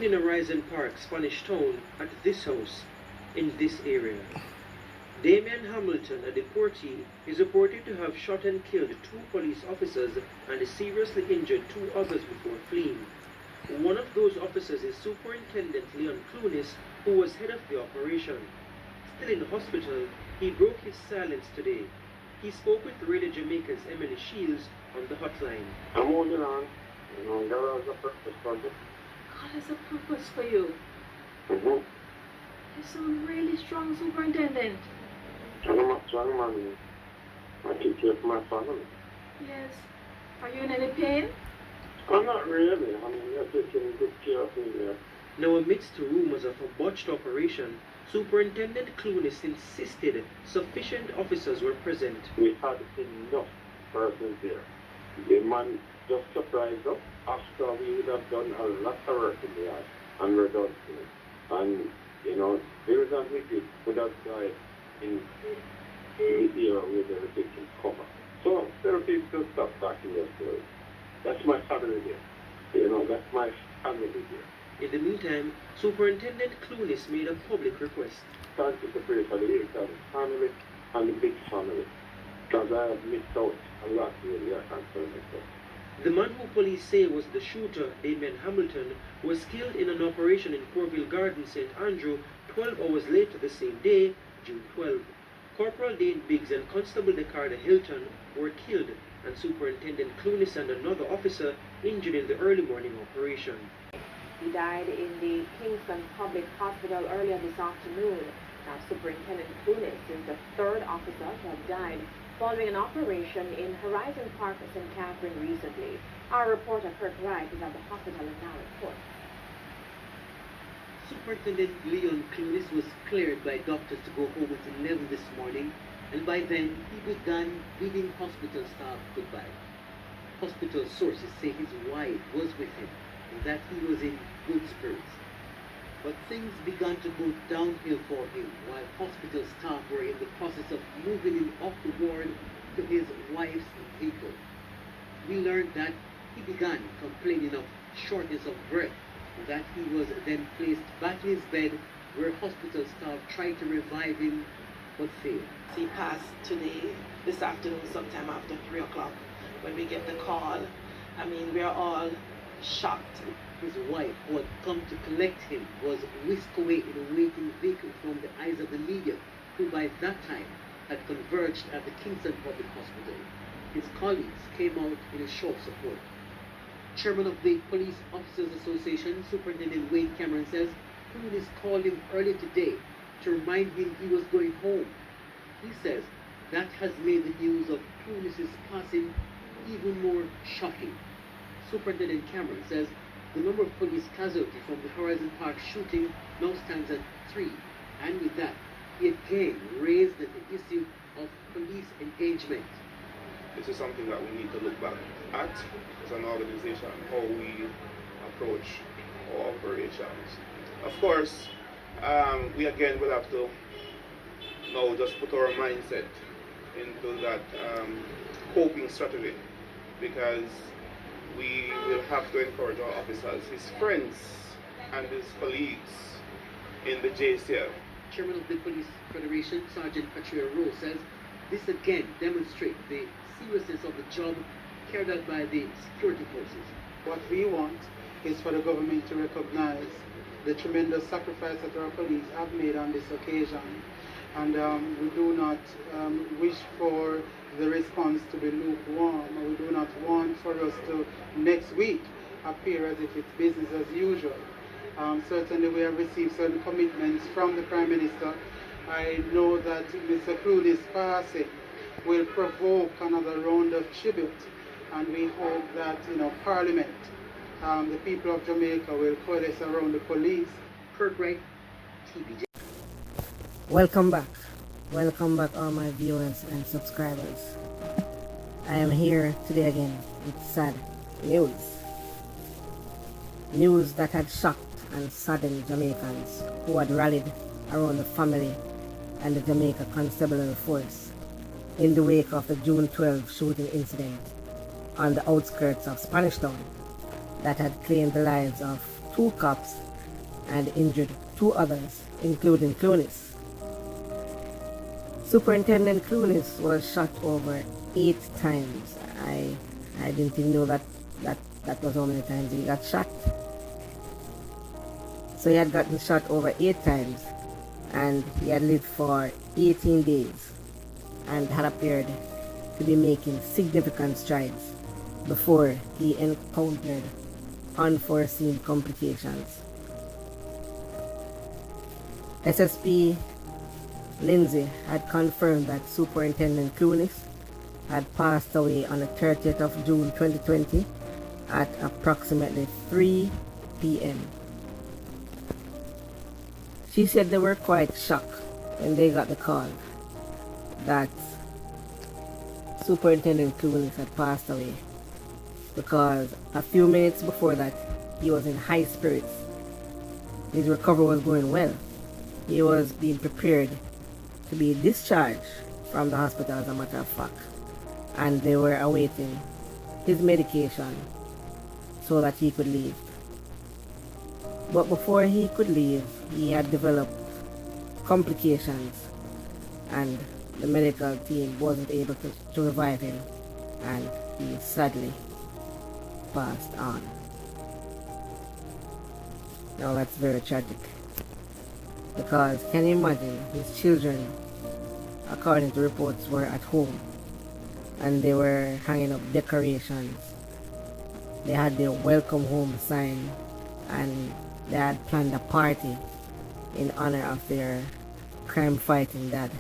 In Horizon Park, Spanish Town, at this house, in this area. Damian Hamilton, a deportee, is reported to have shot and killed 2 police officers and seriously injured 2 others before fleeing. One of those officers is Superintendent Leon Clunis, who was head of the operation. Still in hospital, he broke his silence today. He spoke with Radio Jamaica's Emily Shields on the hotline. I'm holding on. There was a purpose for it. God has a purpose for you. Mm-hmm. You sound really strong, Superintendent. I'm a strong man. I take care of my family. Yes. Are you in any pain? I'm not really. I mean, you're taking good care of me there. Now, amidst rumors of a botched operation, Superintendent Clunis insisted sufficient officers were present. We had enough persons there. The man just surprised us after we would have done a lot of work in the yard, and we're done. And, there is a wicked would have died in the area where they were taking cover. So, there are people to stop backing their story. That's my family there. That's my family there. In the meantime, Superintendent Clunis made a public request. Thank you to pray for the entire family and the big family, because I have missed out a lot really, I can't tell myself. The man who police say was the shooter, Damian Hamilton, was killed in an operation in Corville Garden, St. Andrew, 12 hours later the same day, June 12. Corporal Dane Biggs and Constable Decarda Hilton were killed, and Superintendent Clunis and another officer injured in the early morning operation. He died in the Kingston Public Hospital earlier this afternoon. Now, Superintendent Clunis is the 3rd officer to have died following an operation in Horizon Park, St. Catherine recently. Our reporter, Kirk Wright, is at the hospital and now reports. Superintendent Leon Clunis was cleared by doctors to go home at 11 this morning, and by then he began bidding hospital staff goodbye. Hospital sources say his wife was with him and that he was in good spirits. But things began to go downhill for him while hospital staff were in the process of moving him off the ward to his wife's vehicle. We learned that he began complaining of shortness of breath, and that he was then placed back in his bed where hospital staff tried to revive him but failed. He passed today, this afternoon, sometime after 3 o'clock, when we get the call. We are all shocked. His wife, who had come to collect him, was whisked away in a waiting vehicle from the eyes of the media, who by that time had converged at the Kingston Public Hospital. His colleagues came out in a show of support. Chairman of the Police Officers Association, Superintendent Wayne Cameron, says Clunis called him earlier today to remind him he was going home. He says that has made the news of Clunis' passing even more shocking. Superintendent Cameron says the number of police casualties from the Horizon Park shooting now stands at 3, and with that, he again raised the issue of police engagement. This is something that we need to look back at as an organization, how we approach our operations. Of course, we again will have to now just put our mindset into that coping strategy, because we will have to encourage our officers, his friends and his colleagues in the JCF. Chairman of the Police Federation, Sergeant Patricia Rowe, says this again demonstrates the seriousness of the job carried out by the security forces. What we want is for the government to recognize the tremendous sacrifice that our police have made on this occasion. And we do not wish for the response to be lukewarm. We do not want for us to next week appear as if it's business as usual. Certainly we have received certain commitments from the Prime Minister. I know that Mr. Clunis' passing will provoke another round of tribute, and we hope that Parliament, the people of Jamaica, will coalesce around the police. Kirk Wright, TVJ. Welcome back all my viewers and subscribers. I am here today again with sad news. News that had shocked and saddened Jamaicans who had rallied around the family and the Jamaica Constabulary Force in the wake of the June 12 shooting incident on the outskirts of Spanish Town that had claimed the lives of 2 cops and injured 2 others, including Clunis. Superintendent Clunis was shot over 8 times. I didn't even know that was how many times he got shot. So he had gotten shot over 8 times, and he had lived for 18 days and had appeared to be making significant strides before he encountered unforeseen complications. SSP Lindsay had confirmed that Superintendent Clunis had passed away on the 30th of June 2020 at approximately 3 p.m. She said they were quite shocked when they got the call that Superintendent Clunis had passed away, because a few minutes before that he was in high spirits. His recovery was going well. He was being prepared to be discharged from the hospital, as a matter of fact, and they were awaiting his medication so that he could leave. But before he could leave, he had developed complications, and the medical team wasn't able to revive him, and he sadly passed on. Now that's very tragic, because can you imagine, his children, according to reports, were at home and they were hanging up decorations. They had their welcome home sign, and they had planned a party in honor of their crime fighting dad,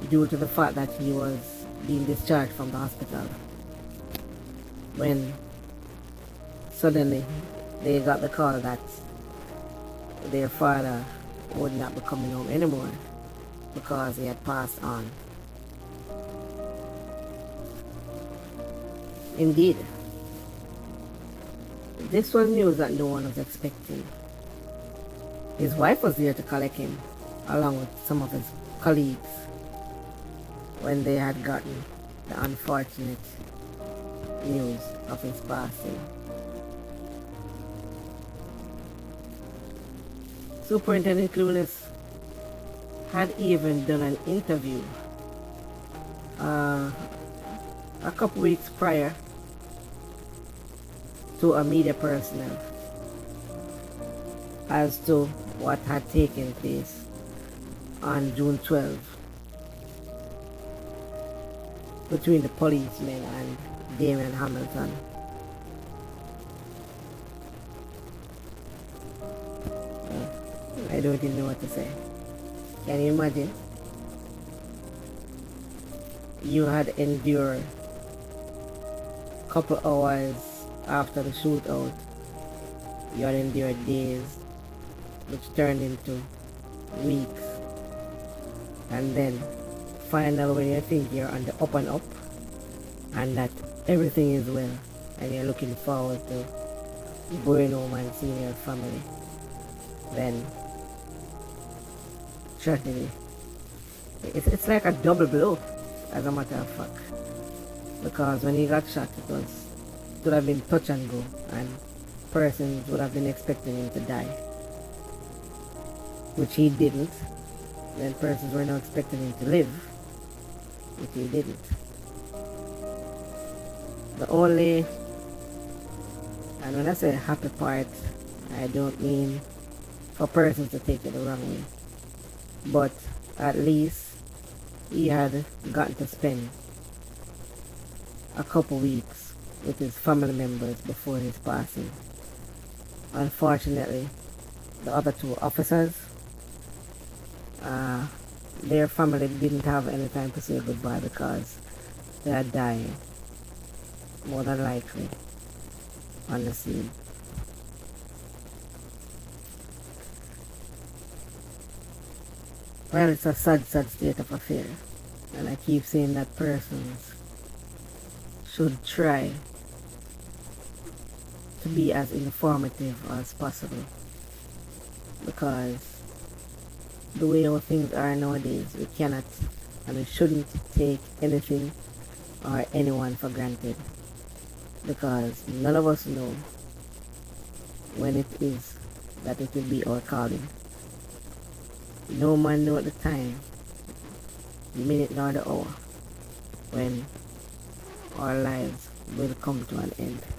due to the fact that he was being discharged from the hospital, when suddenly they got the call that their father would not be coming home anymore because he had passed on. Indeed, this was news that no one was expecting. His wife was there to collect him, along with some of his colleagues, when they had gotten the unfortunate news of his passing. Superintendent Clunis had even done an interview a couple weeks prior to a media personnel as to what had taken place on June 12 between the policemen and Damien Hamilton. I don't even know what to say. Can you imagine? You had endured a couple hours after the shootout. You had endured days, which turned into weeks. And then finally, when you think you're on the up and up, and that everything is well, and you're looking forward to going home and seeing your family, then tragedy. It's like a double blow, as a matter of fact, because when he got shot, it would have been touch and go, and persons would have been expecting him to die, which he didn't. Then persons were now expecting him to live, which he didn't. The only, and when I say happy part, I don't mean for persons to take it the wrong way, but at least he had gotten to spend a couple weeks with his family members before his passing. Unfortunately, the other 2 officers, their family didn't have any time to say goodbye because they are dying, more than likely, on the scene. Well, it's a sad state of affairs, and I keep saying that persons should try to be as informative as possible, because the way our things are nowadays, we cannot and we shouldn't take anything or anyone for granted, because none of us know when it is that it will be our calling. No man knew at the time, the minute nor the hour, when our lives will come to an end.